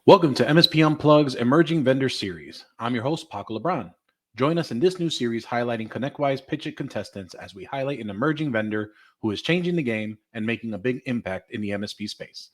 Welcome to MSP Unplugged's Emerging Vendor Series. I'm your host, Paco Lebron. Join us in this new series highlighting ConnectWise PitchIT contestants as we highlight an emerging vendor who is changing the game and making a big impact in the MSP space.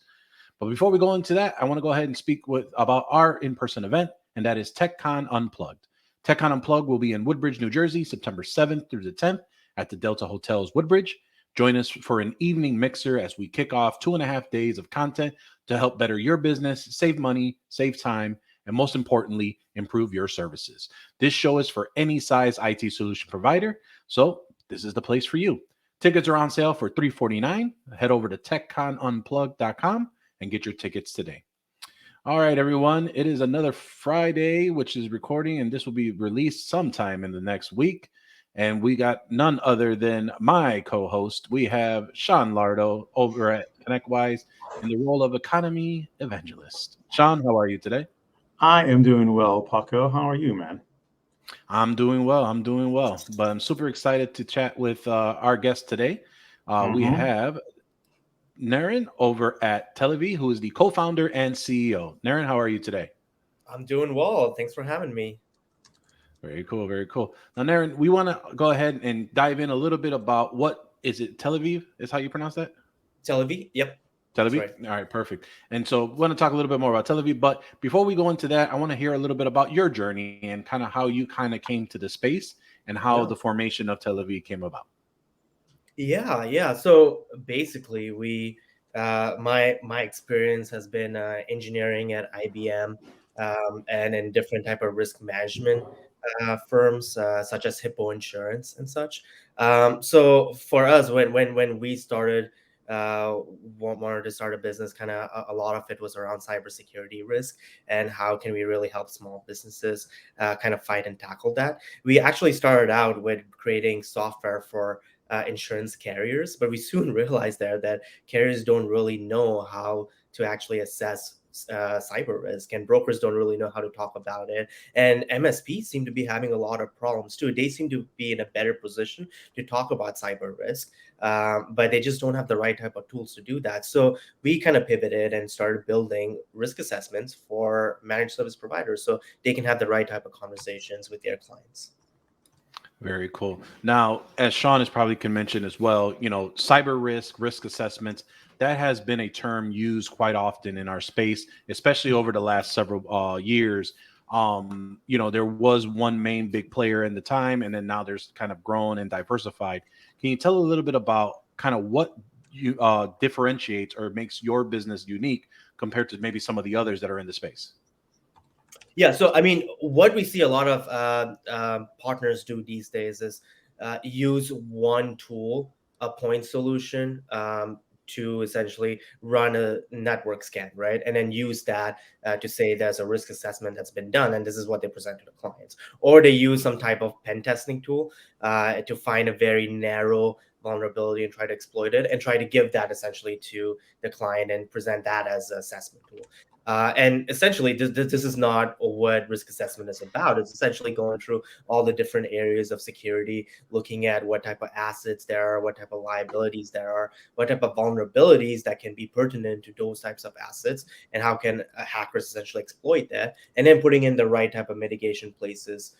But before we go into that, I want to go ahead and speak about our in-person event, and that is TechCon Unplugged. TechCon Unplugged will be in Woodbridge, New Jersey, September 7th through the 10th at the Delta Hotels Woodbridge. Join us for an evening mixer as we kick off 2.5 days of content to help better your business, save money, save time, and most importantly, improve your services. This show is for any size IT solution provider, so this is the place for you. Tickets are on sale for $349. Head over to techconunplugged.com and get your tickets today. All right, everyone. It is another Friday, which is recording, and this will be released sometime in the next week. And we got none other than my co-host. We have Sean Lardo over at ConnectWise in the role of Economy Evangelist. Sean, how are you today? I am doing well, Paco. How are you, man? I'm doing well. But I'm super excited to chat with our guest today. We Mm-hmm. have Naren over at Telivy, who is the co-founder and CEO. Naren, how are you today? I'm doing well. Thanks for having me. Very cool, very cool. Now, Naren, we want to go ahead and dive in a little bit about what is it? Tel Aviv is how you pronounce that? Telivy? Yep, Tel that's Aviv? right. All right, perfect. And so we want to talk a little bit more about Tel Aviv. But before we go into that, I want to hear a little bit about your journey and kind of how you kind of came to the space and how Yeah. the formation of Tel Aviv came about. Yeah. So basically, my experience has been engineering at IBM, and in different type of risk management firms, such as Hippo Insurance and such. So for us, when we started, wanted to start a business, kind of a lot of it was around cybersecurity risk and how can we really help small businesses kind of fight and tackle that. We actually started out with creating software for insurance carriers, but we soon realized there that carriers don't really know how to actually assess cyber risk, and brokers don't really know how to talk about it. And MSPs seem to be having a lot of problems too. They seem to be in a better position to talk about cyber risk, but they just don't have the right type of tools to do that. So we kind of pivoted and started building risk assessments for managed service providers so they can have the right type of conversations with their clients. Very cool. Now, as Sean has probably can mention as well, cyber risk assessments, that has been a term used quite often in our space, especially over the last several years. There was one main big player in the time, and then now there's kind of grown and diversified. Can you tell a little bit about kind of what you differentiates or makes your business unique compared to maybe some of the others that are in the space? Yeah, so I mean, what we see a lot of partners do these days is use one tool, a point solution, to essentially run a network scan, right? And then use that to say there's a risk assessment that's been done, and this is what they present to the clients. Or they use some type of pen testing tool to find a very narrow vulnerability and try to exploit it, and try to give that essentially to the client and present that as an assessment tool. And essentially, this is not what risk assessment is about. It's essentially going through all the different areas of security, looking at what type of assets there are, what type of liabilities there are, what type of vulnerabilities that can be pertinent to those types of assets, and how can hackers essentially exploit that, and then putting in the right type of mitigation places.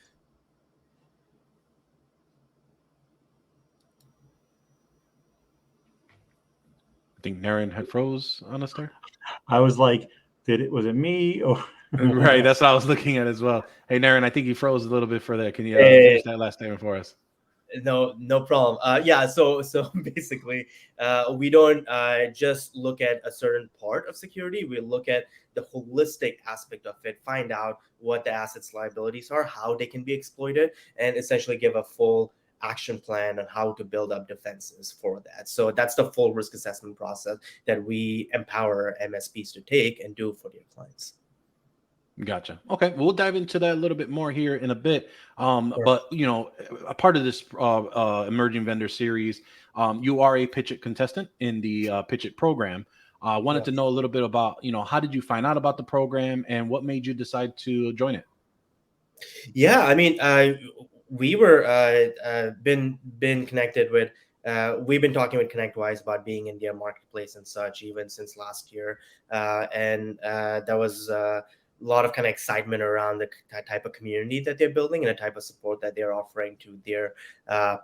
I think Naren had froze on us there. I was like, was it me or Right, that's what I was looking at as well. Hey, Naren, I think you froze a little bit for that. Can you Eh, finish that last statement for us? no problem. Yeah, so basically, we don't just look at a certain part of security. We look at the holistic aspect of it, find out what the assets liabilities are, how they can be exploited, and essentially give a full action plan on how to build up defenses for that. So that's the full risk assessment process that we empower MSPs to take and do for their clients. Gotcha. Okay, we'll dive into that a little bit more here in a bit. Sure. But a part of this emerging vendor series, you are a PitchIT contestant in the PitchIT program. I wanted to Yes. know a little bit about, how did you find out about the program and what made you decide to join it? Yeah, I mean, we were been connected with we've been talking with ConnectWise about being in their marketplace and such even since last year, and there was a lot of kind of excitement around the type of community that they're building and the type of support that they're offering to their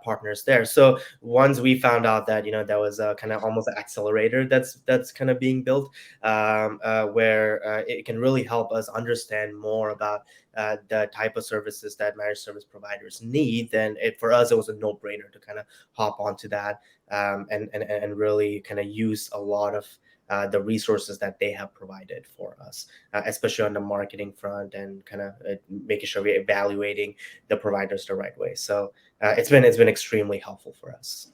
partners there. So once we found out that there was a kind of almost an accelerator that's kind of being built, where it can really help us understand more about the type of services that managed service providers need, then for us it was a no-brainer to kind of hop onto that, and really kind of use a lot of the resources that they have provided for us, especially on the marketing front, and kind of making sure we're evaluating the providers the right way. So it's been extremely helpful for us.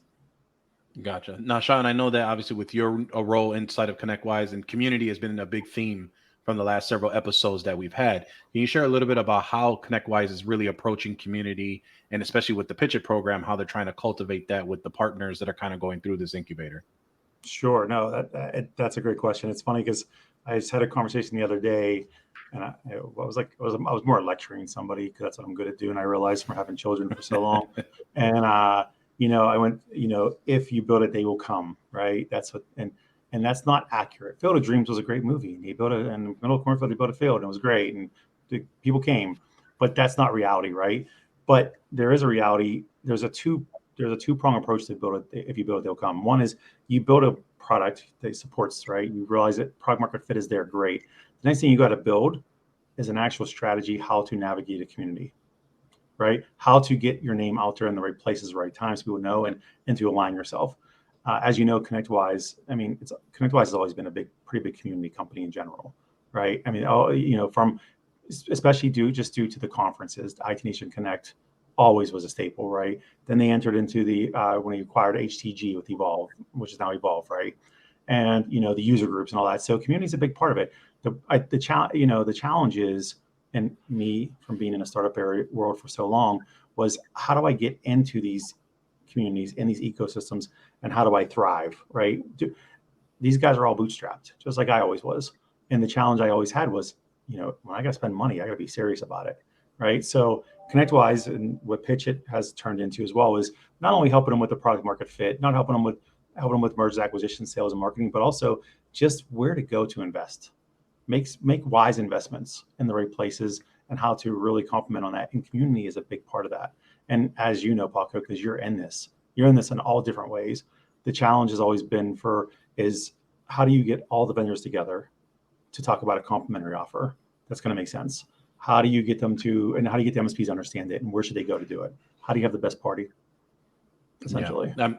Gotcha. Now, Sean, I know that obviously with your role inside of ConnectWise, and community has been a big theme from the last several episodes that we've had. Can you share a little bit about how ConnectWise is really approaching community, and especially with the PitchIT program, how they're trying to cultivate that with the partners that are kind of going through this incubator? Sure. No, that's a great question. It's funny because I just had a conversation the other day, and I was more lecturing somebody because that's what I'm good at doing. I realized from having children for so long, and I went, if you build it, they will come, right? That's what, and that's not accurate. Field of Dreams was a great movie, and they built it in the middle of cornfield. They built a field, and it was great, and the people came, but that's not reality, right? But there is a reality. There's a two-prong approach to build it. If you build it, they'll come. One is you build a product that supports, right? You realize that product market fit is there, great. The next thing you got to build is an actual strategy how to navigate a community, right? How to get your name out there in the right places, right times, so people know, and to align yourself. As you know, ConnectWise, ConnectWise has always been a pretty big community company in general, right? From especially due to the conferences, the IT Nation Connect always was a staple, right? Then they entered into when they acquired HTG with Evolve, which is now Evolve, right? And the user groups and all that. So community is a big part of it. The challenge is, and me from being in a startup world for so long, was how do I get into these communities, in these ecosystems, and how do I thrive, right? These guys are all bootstrapped, just like I always was. And the challenge I always had was, when I got to spend money, I got to be serious about it, right? So ConnectWise and what PitchIT has turned into as well is not only helping them with the product market fit, not helping them with mergers, acquisitions, sales, and marketing, but also just where to go to invest. Make wise investments in the right places, and how to really complement on that. And community is a big part of that. And as you know, Paco, because you're in this in all different ways. The challenge has always been is how do you get all the vendors together to talk about a complementary offer that's going to make sense? How do you get them and how do you get the MSPs to understand it, and where should they go to do it? How do you have the best party, essentially? Yeah.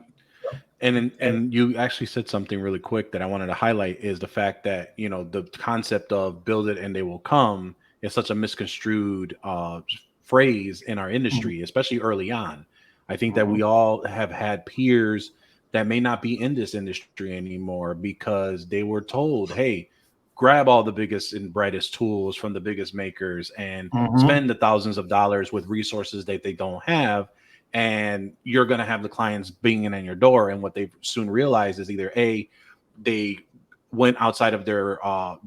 And you actually said something really quick that I wanted to highlight, is the fact that, the concept of build it and they will come is such a misconstrued phrase in our industry, especially early on. I think that we all have had peers that may not be in this industry anymore because they were told, hey, grab all the biggest and brightest tools from the biggest makers and spend the thousands of dollars with resources that they don't have, and you're going to have the clients banging on your door. And what they've soon realized is either A, they went outside of their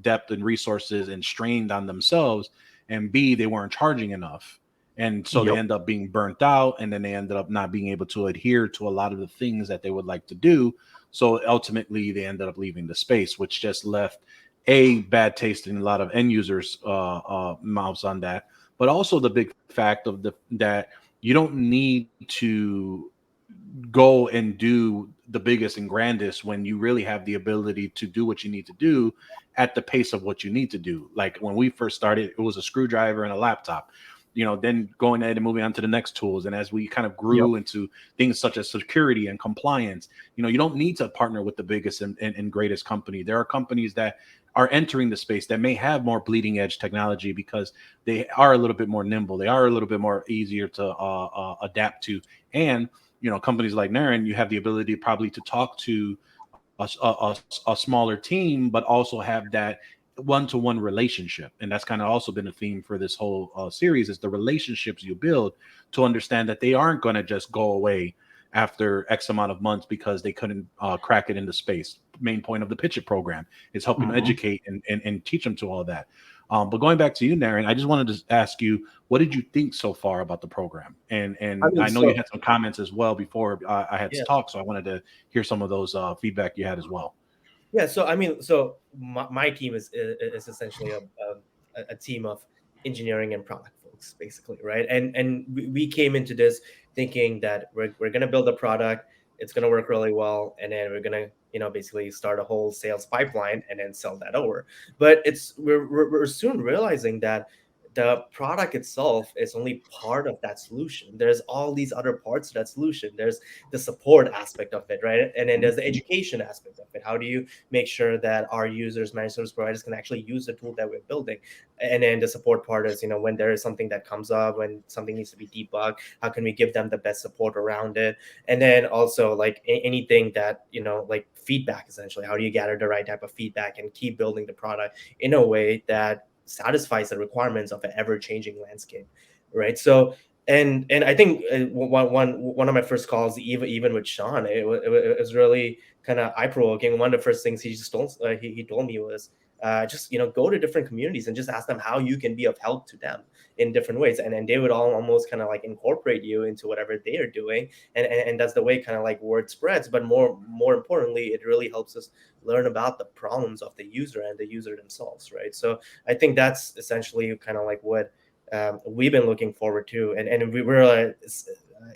depth and resources and strained on themselves, and B, they weren't charging enough. And so they end up being burnt out, and then they ended up not being able to adhere to a lot of the things that they would like to do. So ultimately they ended up leaving the space, which just left a bad taste in a lot of end users' mouths on that, but also the big fact of that you don't need to go and do the biggest and grandest when you really have the ability to do what you need to do at the pace of what you need to do. Like when we first started, it was a screwdriver and a laptop, then going ahead and moving on to the next tools. And as we kind of grew into things such as security and compliance, you don't need to partner with the biggest and greatest company. There are companies that are entering the space that may have more bleeding edge technology because they are a little bit more nimble. They are a little bit more easier to adapt to. And, companies like Naren, you have the ability probably to talk to a smaller team, but also have that one-to-one relationship. And that's kind of also been a theme for this whole series, is the relationships you build to understand that they aren't going to just go away after X amount of months because they couldn't crack it into space. Main point of the PitchIT program is helping educate and teach them to all that. But going back to you, Naren, I just wanted to ask you, what did you think so far about the program? And I know you had some comments as well before I had talked, so I wanted to hear some of those feedback you had as well. Yeah, so I mean, so my team is essentially a team of engineering and product folks, basically, right? And we came into this thinking that we're gonna build a product, it's gonna work really well, and then we're gonna basically start a whole sales pipeline and then sell that over. But we're soon realizing that the product itself is only part of that solution. There's all these other parts of that solution. There's the support aspect of it, right? And then there's the education aspect of it. How do you make sure that our users, managed service providers, can actually use the tool that we're building? And then the support part is, when there is something that comes up, when something needs to be debugged, how can we give them the best support around it? And then also like anything that, like feedback, essentially, how do you gather the right type of feedback and keep building the product in a way that satisfies the requirements of an ever-changing landscape, right? So and I think one of my first calls, even with Sean, it was really kind of eye-provoking. One of the first things he told me was just go to different communities and just ask them how you can be of help to them in different ways, and then they would all almost kind of like incorporate you into whatever they are doing, and that's the way kind of like word spreads. But more importantly, it really helps us learn about the problems of the user and the user themselves, right? So I think that's essentially kind of like what we've been looking forward to, and we were an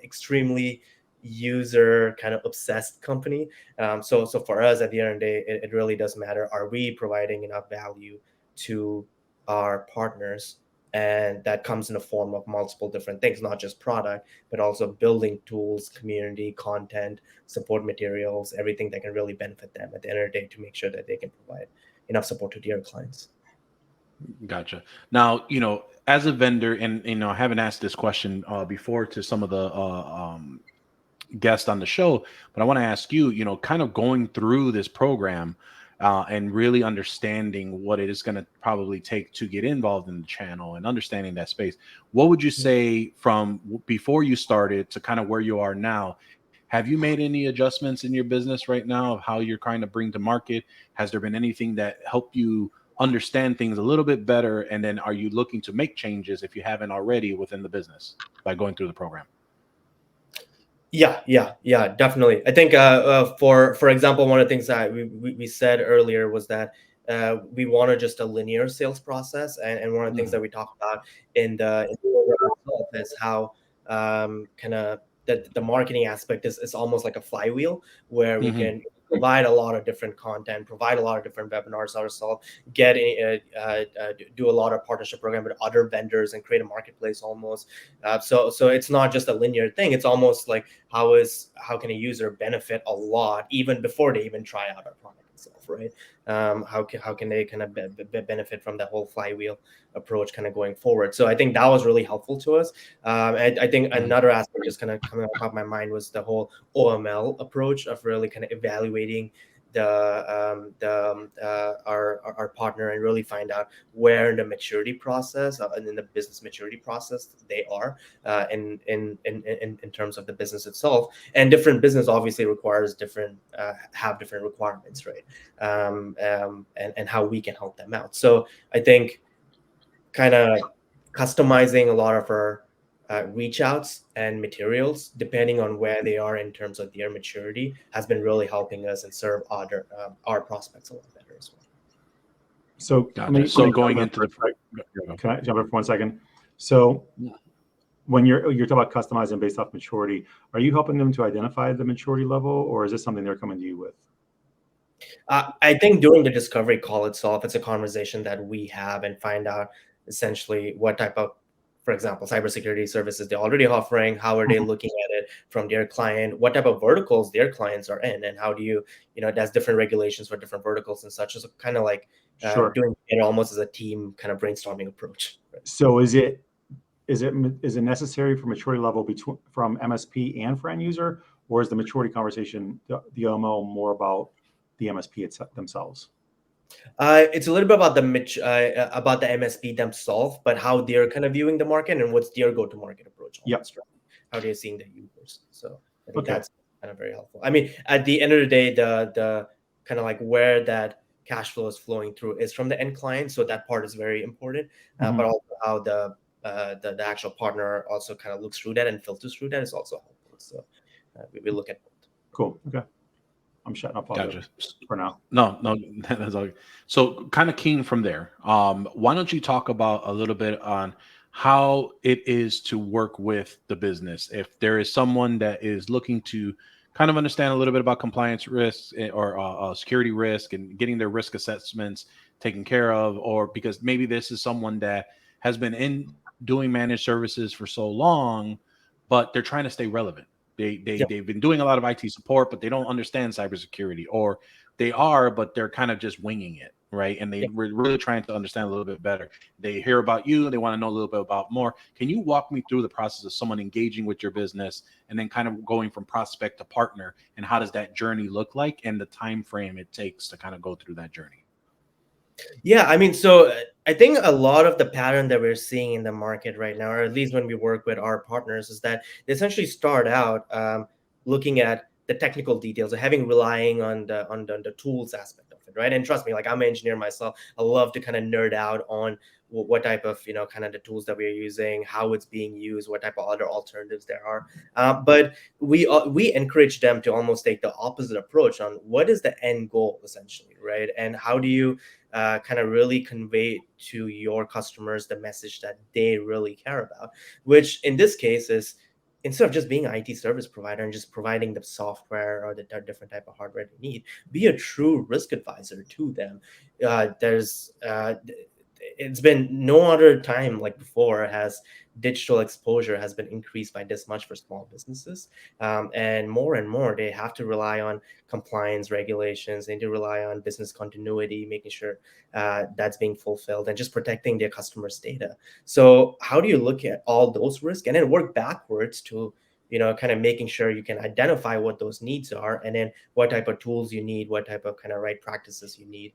extremely user kind of obsessed company. So for us, at the end of the day, it really does matter. Are we providing enough value to our partners? And that comes in the form of multiple different things, not just product, but also building tools, community, content, support materials, everything that can really benefit them at the end of the day to make sure that they can provide enough support to their clients. Gotcha. Now, as a vendor, and I haven't asked this question before to some of the guests on the show, but I want to ask you, kind of going through this program and really understanding what it is going to probably take to get involved in the channel and understanding that space. What would you say from before you started to kind of where you are now? Have you made any adjustments in your business right now of how you're trying to bring to market? Has there been anything that helped you understand things a little bit better? And then are you looking to make changes if you haven't already within the business by going through the program? Yeah, definitely. I think for example, one of the things that we said earlier was that we wanted just a linear sales process, and one of the things that we talked about in the program itself is how kind of the marketing aspect is almost like a flywheel where we can provide a lot of different content, provide a lot of different webinars ourselves, do a lot of partnership program with other vendors and create a marketplace almost. So it's not just a linear thing. It's almost like how can a user benefit a lot even before they even try out our product itself, right? How can they kind of benefit from that whole flywheel approach kind of going forward? So I think that was really helpful to us. I think another aspect just kind of coming on top of my mind was the whole OML approach of really kind of evaluating our partner and really find out where in the maturity process and in the business maturity process they are in terms of the business itself. And different business obviously requires different requirements, right? And how we can help them out. So I think kind of customizing a lot of our reach outs and materials depending on where they are in terms of their maturity has been really helping us and serve our prospects a lot better as well. So, going into can I jump in for 1 second? So when you're talking about customizing based off maturity, are you helping them to identify the maturity level, or is this something they're coming to you with? I think during the discovery call itself, it's a conversation that we have and find out essentially what type of, for example, cybersecurity services they're already offering, how are they looking at it from their client, what type of verticals their clients are in, and how do you, there's different regulations for different verticals and such. So kind of like doing it almost as a team kind of brainstorming approach. Right? So is it necessary for maturity level from MSP and for end user, or is the maturity conversation, the OML, more about the MSP themselves? It's a little bit about the MSP themselves, but how they're kind of viewing the market and what's their go-to-market approach. Yeah. Right? How they're seeing the users. So I think that's kind of very helpful. I mean, at the end of the day, the kind of like where that cash flow is flowing through is from the end client. So that part is very important. But also how the actual partner also kind of looks through that and filters through that is also helpful. So we look at both. Cool. Okay. I'm shutting up on Gotcha. for now. No, that's all. So kind of keen from there. Why don't you talk about a little bit on how it is to work with the business? If there is someone that is looking to kind of understand a little bit about compliance risks or security risk and getting their risk assessments taken care of, or because maybe this is someone that has been in doing managed services for so long, but they're trying to stay relevant. They've been doing a lot of IT support, but they don't understand cybersecurity, or they are, but they're kind of just winging it, right? And they were really trying to understand a little bit better. They hear about you and they want to know a little bit about more. Can you walk me through the process of someone engaging with your business and then kind of going from prospect to partner, and how does that journey look like and the time frame it takes to kind of go through that journey? Yeah, I mean, so I think a lot of the pattern that we're seeing in the market right now, or at least when we work with our partners, is that they essentially start out looking at the technical details, or relying on the tools aspect of it, right? And trust me, like I'm an engineer myself, I love to kind of nerd out on what type of kind of the tools that we're using, how it's being used, what type of other alternatives there are. But we encourage them to almost take the opposite approach on what is the end goal essentially, right? And how do you kind of really convey to your customers the message that they really care about, which in this case is, instead of just being an IT service provider and just providing the software or the different type of hardware they need, be a true risk advisor to them. It's been no other time like before has digital exposure has been increased by this much for small businesses, and more they have to rely on compliance regulations. They need to rely on business continuity, making sure that's being fulfilled, and just protecting their customers' data. So how do you look at all those risks and then work backwards to kind of making sure you can identify what those needs are, and then what type of tools you need, what type of kind of right practices you need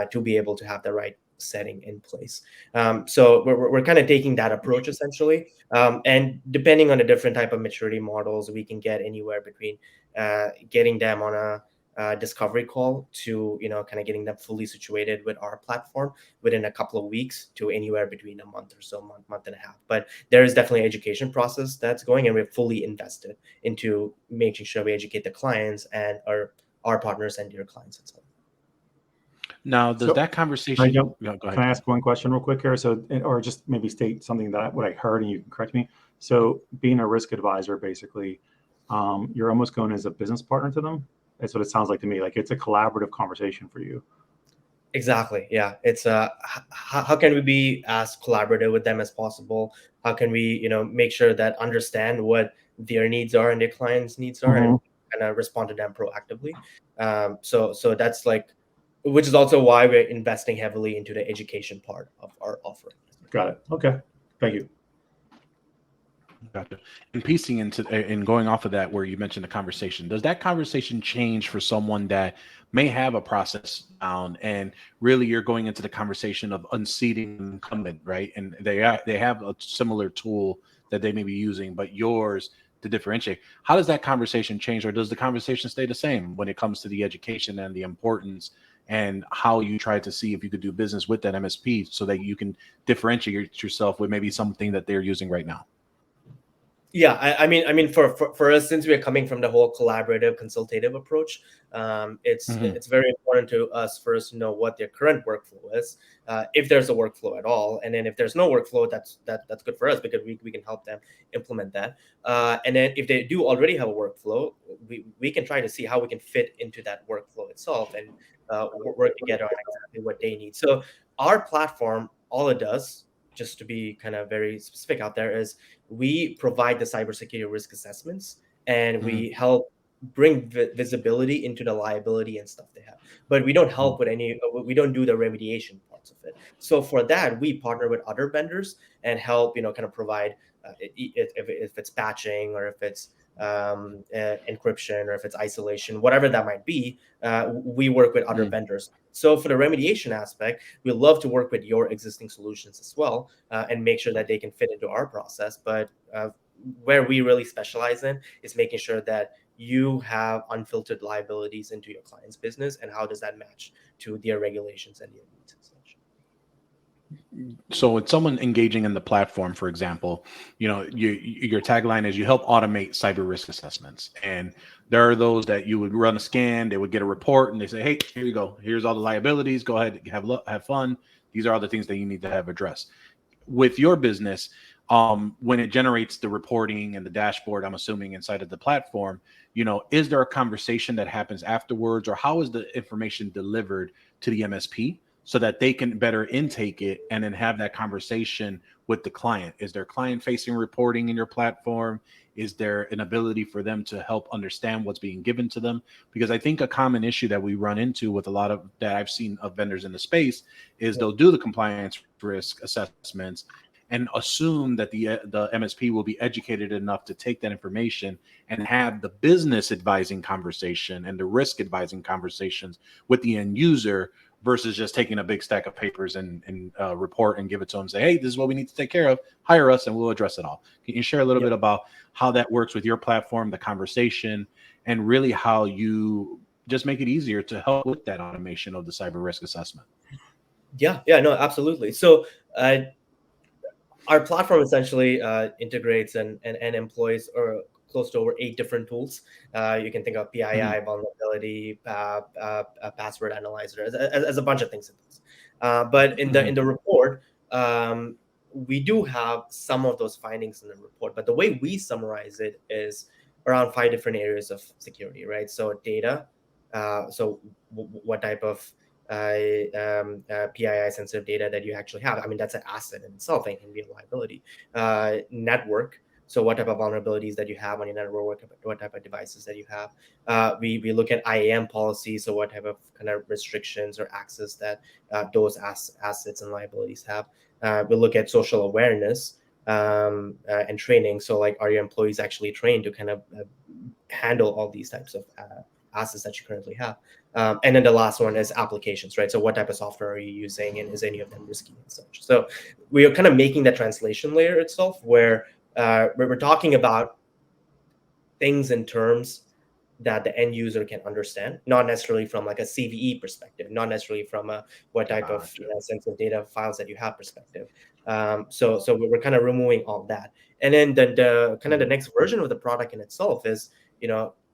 to be able to have the right setting in place. So we're kind of taking that approach essentially, and depending on the different type of maturity models, we can get anywhere between getting them on a discovery call to kind of getting them fully situated with our platform within a couple of weeks, to anywhere between a month or so, month and a half. But there is definitely an education process that's going, and we're fully invested into making sure we educate the clients and our partners and your clients itself. Now, does that conversation? Go ahead. Can I ask one question real quick here? So, or just maybe state something that what I heard, and you can correct me. So, being a risk advisor, basically, you're almost going as a business partner to them. That's what it sounds like to me. Like it's a collaborative conversation for you. Exactly. Yeah. It's how can we be as collaborative with them as possible? How can we, make sure that understand what their needs are and their clients' needs are, and kind of respond to them proactively. So that's like, which is also why we're investing heavily into the education part of our offering. Got it. Okay. Thank you. Gotcha. And piecing into and going off of that, where you mentioned the conversation, does that conversation change for someone that may have a process down, and really you're going into the conversation of unseating an incumbent, right? And they have a similar tool that they may be using, but yours to differentiate. How does that conversation change, or does the conversation stay the same when it comes to the education and the importance, and how you try to see if you could do business with that MSP so that you can differentiate yourself with maybe something that they're using right now? Yeah, I mean, for us, since we are coming from the whole collaborative, consultative approach, it's very important to us for us to know what their current workflow is, if there's a workflow at all, and then if there's no workflow, that's good for us because we can help them implement that. And then if they do already have a workflow, we can try to see how we can fit into that workflow itself and work together on exactly what they need. So our platform, all it does, just to be kind of very specific out there, is we provide the cybersecurity risk assessments, and we help bring visibility into the liability and stuff they have. But we don't help with we don't do the remediation parts of it. So for that, we partner with other vendors and help, kind of provide if it's patching, or if it's encryption, or if it's isolation, whatever that might be. We work with other vendors. So for the remediation aspect, we love to work with your existing solutions as well, and make sure that they can fit into our process. But where we really specialize in is making sure that you have unfiltered liabilities into your client's business, and how does that match to their regulations and their needs and such. So with someone engaging in the platform, for example, your tagline is you help automate cyber risk assessments. And there are those that you would run a scan, they would get a report, and they say, hey, here you go. Here's all the liabilities. Go ahead, have fun. These are all the things that you need to have addressed. With your business, when it generates the reporting and the dashboard, I'm assuming inside of the platform, is there a conversation that happens afterwards, or how is the information delivered to the MSP so that they can better intake it and then have that conversation with the client? Is there client-facing reporting in your platform? Is there an ability for them to help understand what's being given to them? Because I think a common issue that we run into with a lot of that I've seen of vendors in the space is they'll do the compliance risk assessments and assume that the MSP will be educated enough to take that information and have the business advising conversation and the risk advising conversations with the end user, versus just taking a big stack of papers and report and give it to them and say, hey, this is what we need to take care of. Hire us and we'll address it all. Can you share a little bit about how that works with your platform, the conversation, and really how you just make it easier to help with that automation of the cyber risk assessment? Yeah, no, absolutely. So our platform essentially integrates and employs close to over 8 different tools. You can think of PII, vulnerability, password analyzer, as a bunch of things. But in the report, we do have some of those findings in the report. But the way we summarize it is around 5 different areas of security, right? So data, what type of PII sensitive data that you actually have. I mean, that's an asset in itself and can be a liability. Network. So what type of vulnerabilities that you have on your network, what type of devices that you have. We look at IAM policies, so what type of kind of restrictions or access that those assets and liabilities have. We look at social awareness and training. So like, are your employees actually trained to kind of handle all these types of assets that you currently have? And then the last one is applications, right? So what type of software are you using, and is any of them risky and such? So we are kind of making the translation layer itself where we're talking about things in terms that the end user can understand, not necessarily from like a CVE perspective, not necessarily from a what type of sensitive data files that you have perspective. So we're kind of removing all that. And then the kind of the next version of the product in itself is,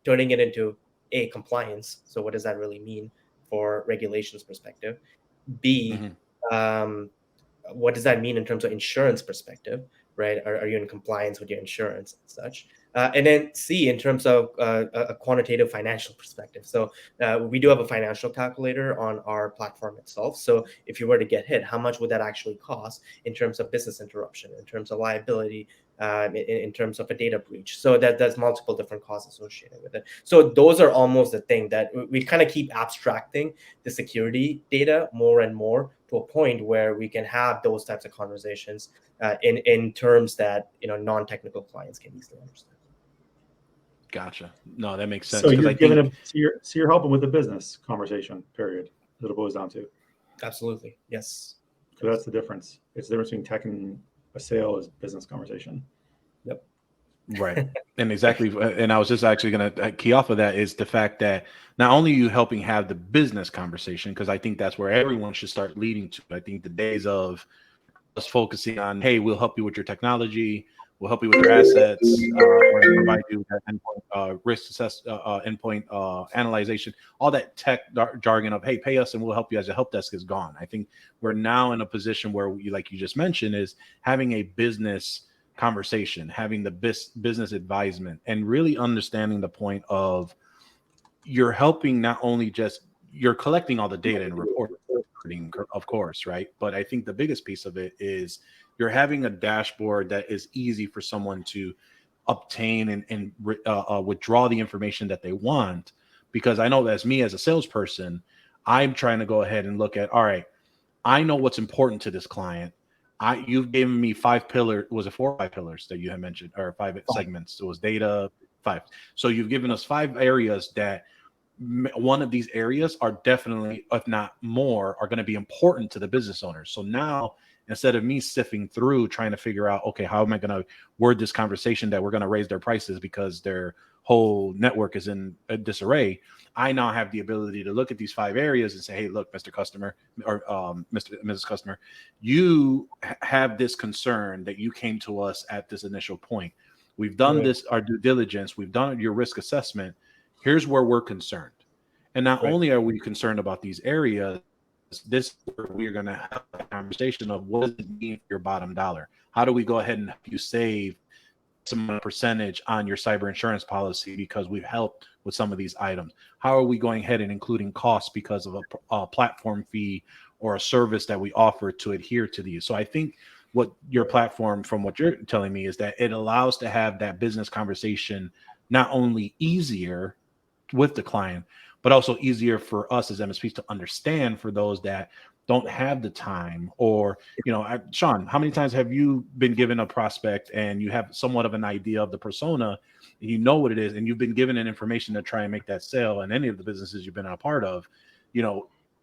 turning it into A, compliance. So what does that really mean for regulations perspective? B, what does that mean in terms of insurance perspective, right? Are you in compliance with your insurance and such? And then C, in terms of a quantitative financial perspective. So we do have a financial calculator on our platform itself. So if you were to get hit, how much would that actually cost in terms of business interruption, in terms of liability, in terms of a data breach? So there's multiple different costs associated with it. So those are almost the thing that we kind of keep abstracting the security data more and more to a point where we can have those types of conversations in terms that non-technical clients can easily understand. Gotcha. No, that makes sense. So you're giving them, so you're helping with the business conversation, period, that it boils down to. Absolutely. Yes. So that's the difference. It's the difference between tech and a sale is business conversation. Yep. Right. And exactly. And I was just actually going to key off of that is the fact that not only are you helping have the business conversation, because I think that's where everyone should start leading to. I think the days of us focusing on, hey, we'll help you with your technology, we'll help you with your assets, or provide you that endpoint risk assess, endpoint analyzation, all that tech jargon of, hey, pay us and we'll help you as a help desk is gone. I think we're now in a position where, like you just mentioned, is having a business conversation, having the business advisement, and really understanding the point of you're helping not only just you're collecting all the data and reporting, of course, right? But I think the biggest piece of it is you're having a dashboard that is easy for someone to obtain and withdraw the information that they want. Because I know that as me as a salesperson, I'm trying to go ahead and look at, all right, I know what's important to this client. You've given me 5 pillars. Was it 4 or 5 pillars that you had mentioned, or 5 segments? It was data 5. So you've given us 5 areas that one of these areas are definitely, if not more, are going to be important to the business owners. So now instead of me sifting through trying to figure out, okay, how am I going to word this conversation that we're going to raise their prices because their whole network is in a disarray. I now have the ability to look at these 5 areas and say, hey, look, Mr. Customer, or Mrs. Customer, you have this concern that you came to us at this initial point. We've done this, our due diligence. We've done your risk assessment. Here's where we're concerned. And not only are we concerned about these areas, this is where we're going to have a conversation of what does it mean for your bottom dollar? How do we go ahead and help you save some percentage on your cyber insurance policy because we've helped with some of these items? How are we going ahead and including costs because of a platform fee or a service that we offer to adhere to these? So I think what your platform, from what you're telling me, is that it allows to have that business conversation not only easier with the client, but also easier for us as MSPs to understand for those that don't have the time. Or, Sean, how many times have you been given a prospect and you have somewhat of an idea of the persona, you know what it is, and you've been given an information to try and make that sale? And any of the businesses you've been a part of,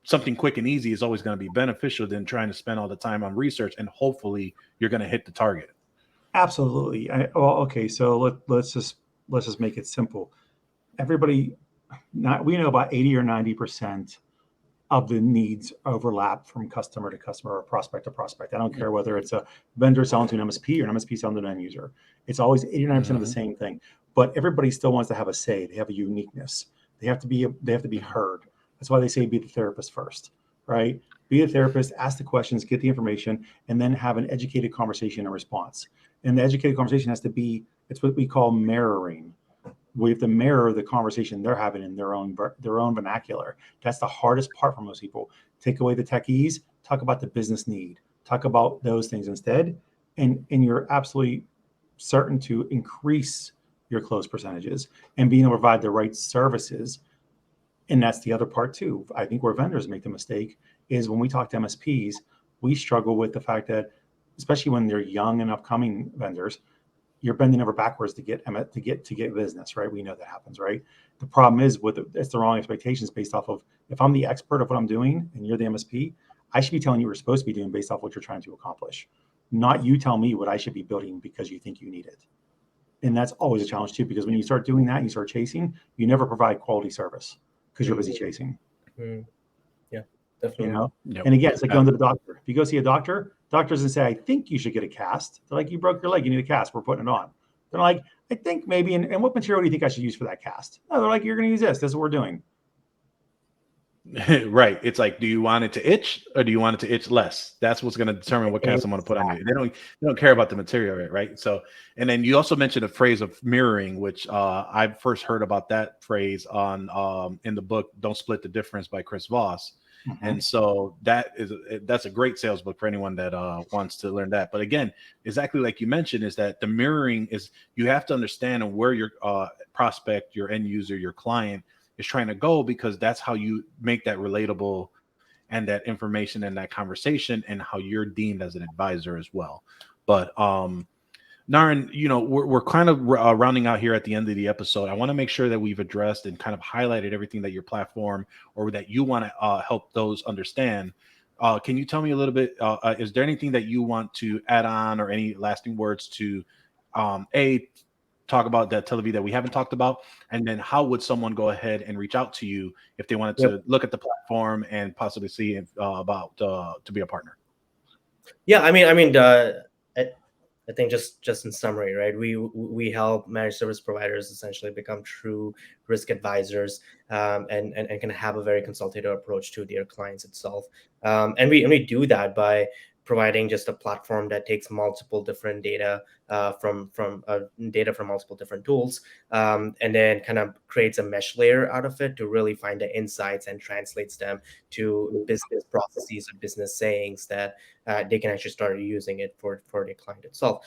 something quick and easy is always going to be beneficial than trying to spend all the time on research, and hopefully you're going to hit the target. Absolutely. Okay. So let's just make it simple. Everybody, we know about 80 or 90% of the needs overlap from customer to customer or prospect to prospect. I don't care whether it's a vendor selling to an MSP or an MSP selling to an end user. It's always 89% of the same thing. But everybody still wants to have a say. They have a uniqueness. They have to be heard. That's why they say be the therapist first, right? Be a therapist, ask the questions, get the information, and then have an educated conversation and response. And the educated conversation has to be, it's what we call mirroring. We have to mirror the conversation they're having in their own vernacular. That's the hardest part for most people. Take away the techies, talk about the business need, talk about those things instead, and you're absolutely certain to increase your close percentages and being able to provide the right services. And that's the other part too. I think where vendors make the mistake is when we talk to MSPs, we struggle with the fact that, especially when they're young and upcoming vendors, you're bending over backwards to get business, right? We know that happens, right? The problem is it's the wrong expectations based off of, if I'm the expert of what I'm doing and you're the MSP, I should be telling you what you're supposed to be doing based off what you're trying to accomplish, not you tell me what I should be building because you think you need it. And that's always a challenge too, because when you start doing that and you start chasing, you never provide quality service because you're busy chasing. Yeah, definitely. And again, it's like going to the doctor. If you go see a doctor, doctors and say, I think you should get a cast. They're like, you broke your leg, you need a cast, we're putting it on. They're like, I think maybe, and what material do you think I should use for that cast? No, they're like, you're going to use this is what we're doing. Right. It's like, do you want it to itch or do you want it to itch less? That's what's going to determine what cast I'm going to put on you. They don't care about the material, right? So, and then you also mentioned a phrase of mirroring, which I first heard about that phrase on in the book Don't Split the Difference by Chris Voss. And so that's a great sales book for anyone that wants to learn that. But again, exactly like you mentioned, is that the mirroring is, you have to understand where your prospect, your end user, your client is trying to go, because that's how you make that relatable and that information and that conversation, and how you're deemed as an advisor as well. But Naren, we're kind of rounding out here at the end of the episode. I want to make sure that we've addressed and kind of highlighted everything that your platform, or that you want to help those understand. Can you tell me a little bit, is there anything that you want to add on, or any lasting words to talk about that Telivy that we haven't talked about? And then how would someone go ahead and reach out to you if they wanted to look at the platform and possibly see about to be a partner? Yeah, I think just in summary, right? We help managed service providers essentially become true risk advisors, and can have a very consultative approach to their clients itself. And we do that by providing just a platform that takes multiple different data from multiple different tools, and then kind of creates a mesh layer out of it to really find the insights and translates them to business processes or business sayings that they can actually start using it for the client itself.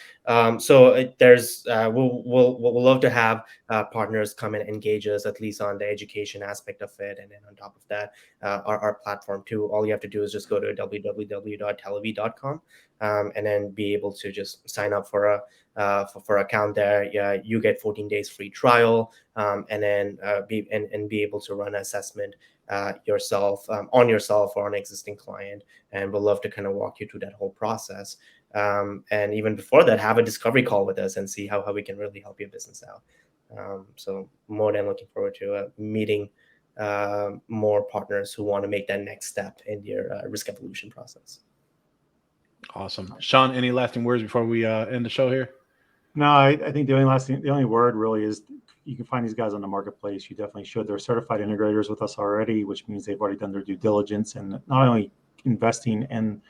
So there's we'll love to have partners come and engage us, at least on the education aspect of it, and then on top of that, our platform too. All you have to do is just go to www.telivy.com, and then be able to just sign up for account there. Yeah, you get 14 days free trial, and then be able to run an assessment yourself on yourself or on an existing client, and we'll love to kind of walk you through that whole process. And even before that, have a discovery call with us and see how we can really help your business out. So more than looking forward to meeting more partners who want to make that next step in your risk evolution process. Awesome. Sean, any lasting words before we end the show here? No, I think the only word really is you can find these guys on the marketplace. You definitely should. They're certified integrators with us already, which means they've already done their due diligence and not only investing in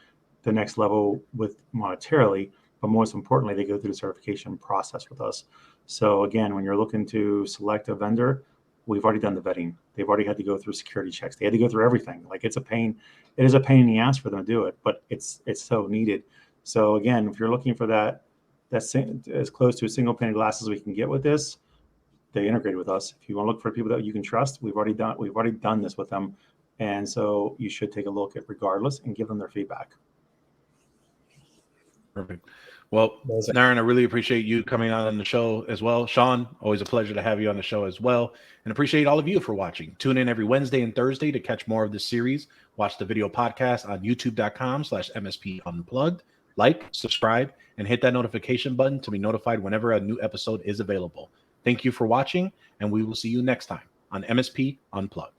the next level with monetarily, but most importantly, they go through the certification process with us. So again, when you're looking to select a vendor, we've already done the vetting. They've already had to go through security checks. They had to go through everything. Like it's a pain. It is a pain in the ass for them to do it, but it's so needed. So again, if you're looking for that's as close to a single pane of glass as we can get with this, they integrate with us. If you want to look for people that you can trust, we've already done this with them. And so you should take a look at regardless and give them their feedback. Perfect. Well, Naren, I really appreciate you coming on the show as well. Sean, always a pleasure to have you on the show as well. And appreciate all of you for watching. Tune in every Wednesday and Thursday to catch more of this series. Watch the video podcast on youtube.com/MSP Unplugged. Like, subscribe, and hit that notification button to be notified whenever a new episode is available. Thank you for watching, and we will see you next time on MSP Unplugged.